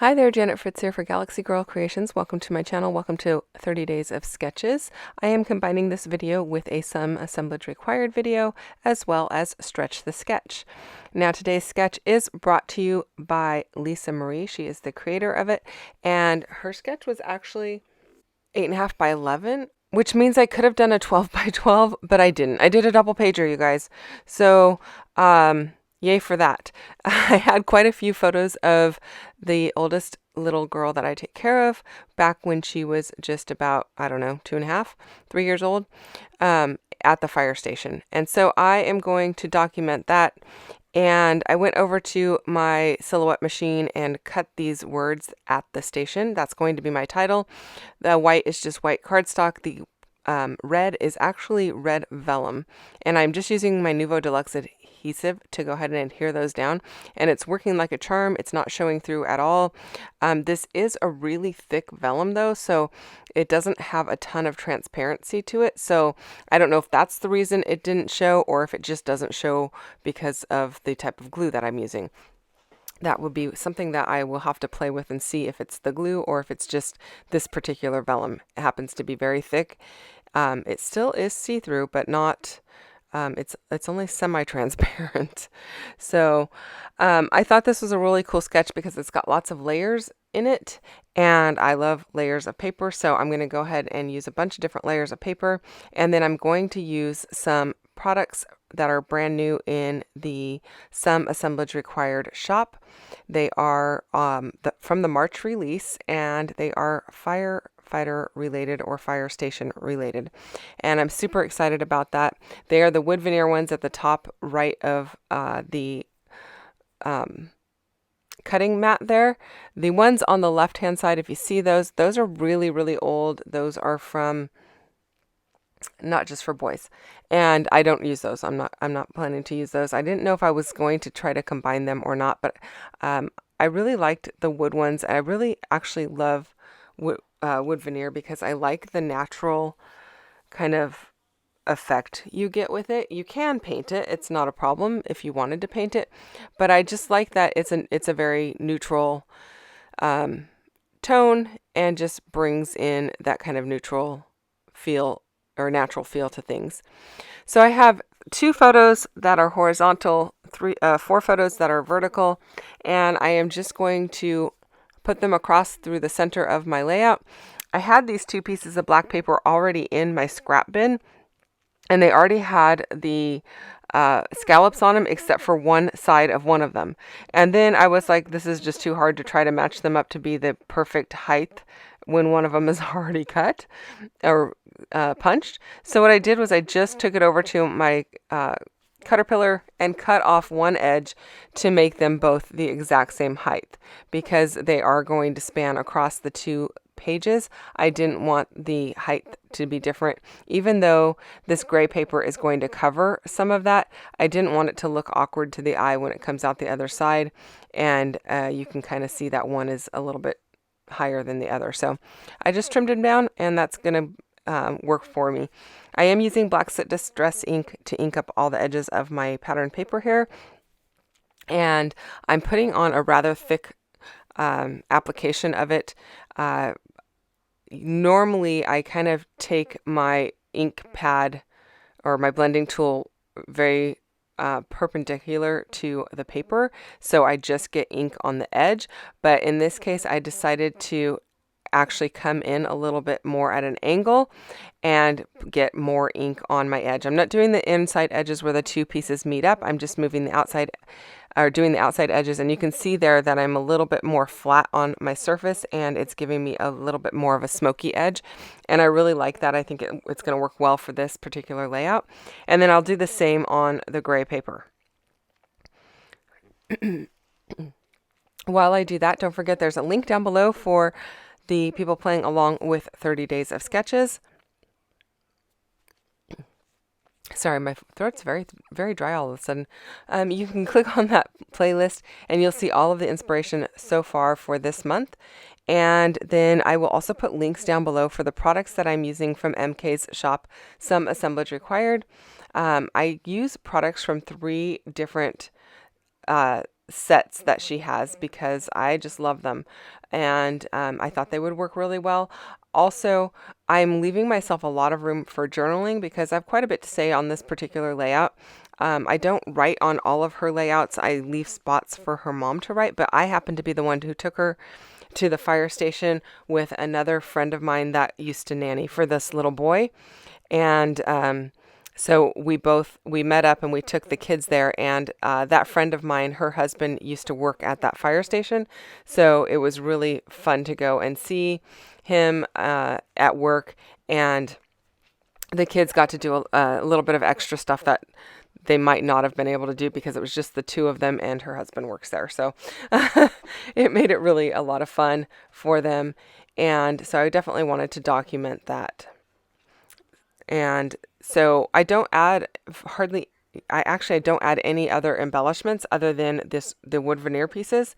Hi there, Janet Fritz here for Galaxy Girl Creations. Welcome to my channel. Welcome to 30 Days of Sketches. I am combining this video with a Some Assemblage Required video, as well as Stretch the Sketch. Now today's sketch is brought to you by Lisa Marie. She is the creator of it, and her sketch was actually 8.5 by 11, which means I could have done a 12 by 12, but I didn't. I did a double pager, you guys. So, yay for that. I had quite a few photos of the oldest little girl that I take care of back when she was just about, I don't know, 2.5, 3 years old, at the fire station. And so I am going to document that. And I went over to my silhouette machine and cut these words at the station. That's going to be my title. The white is just white cardstock. The red is actually red vellum, and I'm just using my Nuvo Deluxe adhesive to go ahead and adhere those down, and it's working like a charm. It's not showing through at all. This is a really thick vellum though, so it doesn't have a ton of transparency to it, so I don't know if that's the reason it didn't show or if it just doesn't show because of the type of glue that I'm using. That would be something that I will have to play with and see if it's the glue or if it's just this particular vellum. It happens to be very thick. It still is see-through, but not, it's only semi-transparent. So I thought this was a really cool sketch because it's got lots of layers in it, and I love layers of paper. So I'm going to go ahead and use a bunch of different layers of paper, and then I'm going to use some products that are brand new in the Some Assemblage Required shop. They are from the March release, and they are firefighter related or fire station related, and I'm super excited about that. They are the wood veneer ones at the top right of the cutting mat there. The ones on the left hand side, if you see those are really old. Those are from not just for boys, and I don't use those. I'm not planning to use those. I didn't know if I was going to try to combine them or not, but I really liked the wood ones. I really actually love wood veneer because I like the natural kind of effect you get with it. You can paint it. It's not a problem if you wanted to paint it, but I just like that it's a very neutral tone and just brings in that kind of neutral feel or natural feel to things. So I have 2 photos that are horizontal, 4 photos that are vertical, and I am just going to put them across through the center of my layout. I had these 2 pieces of black paper already in my scrap bin, and they already had the scallops on them except for one side of one of them. And then I was like, this is just too hard to try to match them up to be the perfect height when one of them is already cut or punched. So what I did was I just took it over to my Caterpillar and cut off one edge to make them both the exact same height because they are going to span across the 2 pages. I didn't want the height to be different. Even though this gray paper is going to cover some of that, I didn't want it to look awkward to the eye when it comes out the other side, and you can kind of see that one is a little bit higher than the other. So I just trimmed them down, and that's going to work for me. I am using Black Soot Distress ink to ink up all the edges of my pattern paper here, and I'm putting on a rather thick application of it. Normally I kind of take my ink pad or my blending tool very perpendicular to the paper, so I just get ink on the edge, but in this case I decided to actually come in a little bit more at an angle and get more ink on my edge. I'm not doing the inside edges where the 2 pieces meet up. I'm just moving the outside or doing the outside edges, and you can see there that I'm a little bit more flat on my surface, and it's giving me a little bit more of a smoky edge, and I really like that. I think it's going to work well for this particular layout. And then I'll do the same on the gray paper. While I do that, don't forget there's a link down below for the people playing along with 30 Days of Sketches. Sorry, my throat's very dry all of a sudden. You can click on that playlist and you'll see all of the inspiration so far for this month. And then I will also put links down below for the products that I'm using from MK's shop, Some Assemblage Required. I use products from 3 different sets that she has because I just love them, and I thought they would work really well. Also, I'm leaving myself a lot of room for journaling because I have quite a bit to say on this particular layout. I don't write on all of her layouts. I leave spots for her mom to write, but I happen to be the one who took her to the fire station with another friend of mine that used to nanny for this little boy. And so we met up and we took the kids there, and that friend of mine, her husband used to work at that fire station. So it was really fun to go and see him at work, and the kids got to do a little bit of extra stuff that they might not have been able to do because it was just the two of them and her husband works there. So it made it really a lot of fun for them. And so I definitely wanted to document that. And so I don't add I don't add any other embellishments other than the wood veneer pieces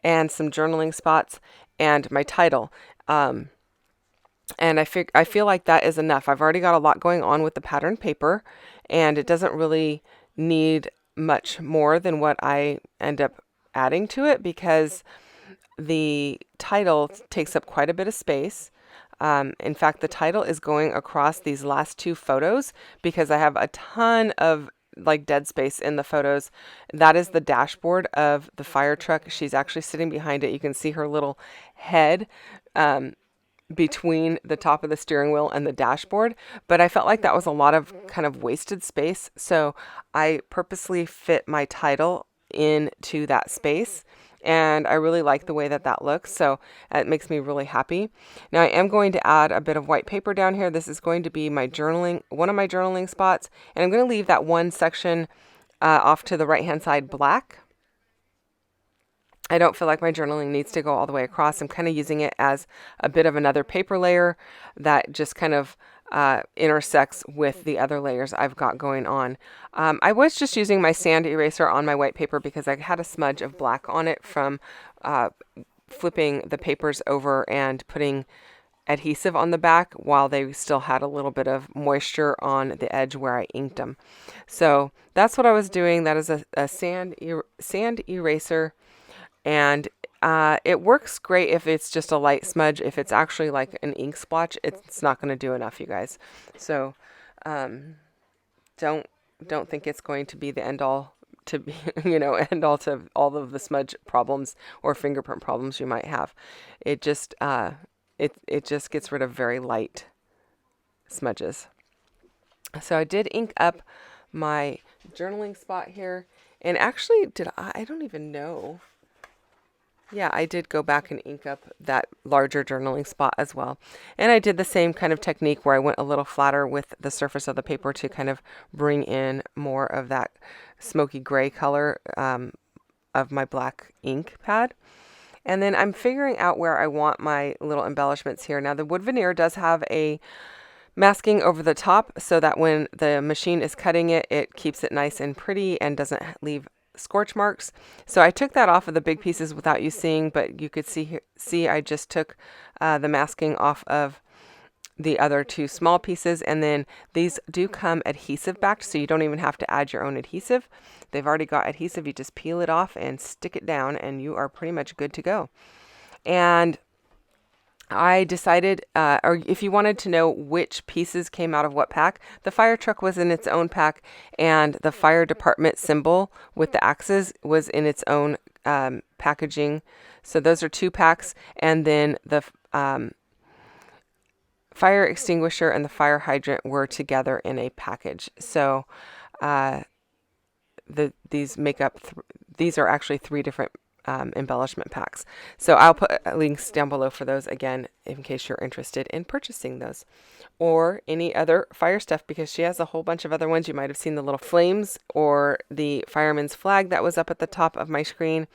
and some journaling spots and my title. And I feel like that is enough. I've already got a lot going on with the pattern paper, and it doesn't really need much more than what I end up adding to it because the title takes up quite a bit of space. In fact, the title is going across these last two photos because I have a ton of like dead space in the photos. That is the dashboard of the fire truck. She's actually sitting behind it. You can see her little head between the top of the steering wheel and the dashboard, but I felt like that was a lot of kind of wasted space. So I purposely fit my title into that space, and I really like the way that that looks. So it makes me really happy. Now I am going to add a bit of white paper down here. This is going to be my journaling, one of my journaling spots, and I'm going to leave that one section off to the right hand side black. I don't feel like my journaling needs to go all the way across. I'm kind of using it as a bit of another paper layer that just kind of intersects with the other layers I've got going on. I was just using my sand eraser on my white paper because I had a smudge of black on it from flipping the papers over and putting adhesive on the back while they still had a little bit of moisture on the edge where I inked them. So that's what I was doing. That is a sand eraser. And it works great if it's just a light smudge. If it's actually like an ink splotch, it's not going to do enough, you guys. So don't think it's going to be the end all to be, end all to all of the smudge problems or fingerprint problems you might have. It just it just gets rid of very light smudges. So I did ink up my journaling spot here, and actually I don't even know. Yeah, I did go back and ink up that larger journaling spot as well. And I did the same kind of technique where I went a little flatter with the surface of the paper to kind of bring in more of that smoky gray color of my black ink pad. And then I'm figuring out where I want my little embellishments here. Now the wood veneer does have a masking over the top so that when the machine is cutting it, it keeps it nice and pretty and doesn't leave scorch marks. So I took that off of the big pieces without you seeing, but you could see I just took the masking off of the other two small pieces, and then these do come adhesive backed, so you don't even have to add your own adhesive. They've already got adhesive. You just peel it off and stick it down and you are pretty much good to go. And I decided, or if you wanted to know which pieces came out of what pack, the fire truck was in its own pack, and the fire department symbol with the axes was in its own packaging. So those are two packs, and then the fire extinguisher and the fire hydrant were together in a package. So these make up, these are actually three different embellishment packs. So I'll put links down below for those again in case you're interested in purchasing those or any other fire stuff, because she has a whole bunch of other ones. You might have seen the little flames or the fireman's flag that was up at the top of my screen.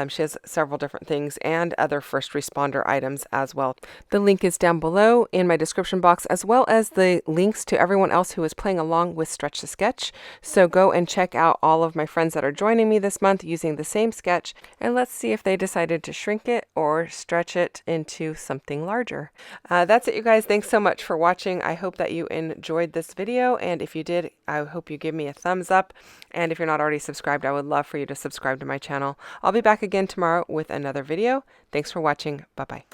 She has several different things and other first responder items as well. The link is down below in my description box, as well as the links to everyone else who is playing along with Stretch the Sketch. So go and check out all of my friends that are joining me this month using the same sketch, And let's see if they decided to shrink it or stretch it into something larger. That's it, you guys. Thanks so much for watching. I hope that you enjoyed this video, and if you did, I hope you give me a thumbs up. And if you're not already subscribed, I would love for you to subscribe to my channel. I'll be back again tomorrow with another video. Thanks for watching. Bye-bye.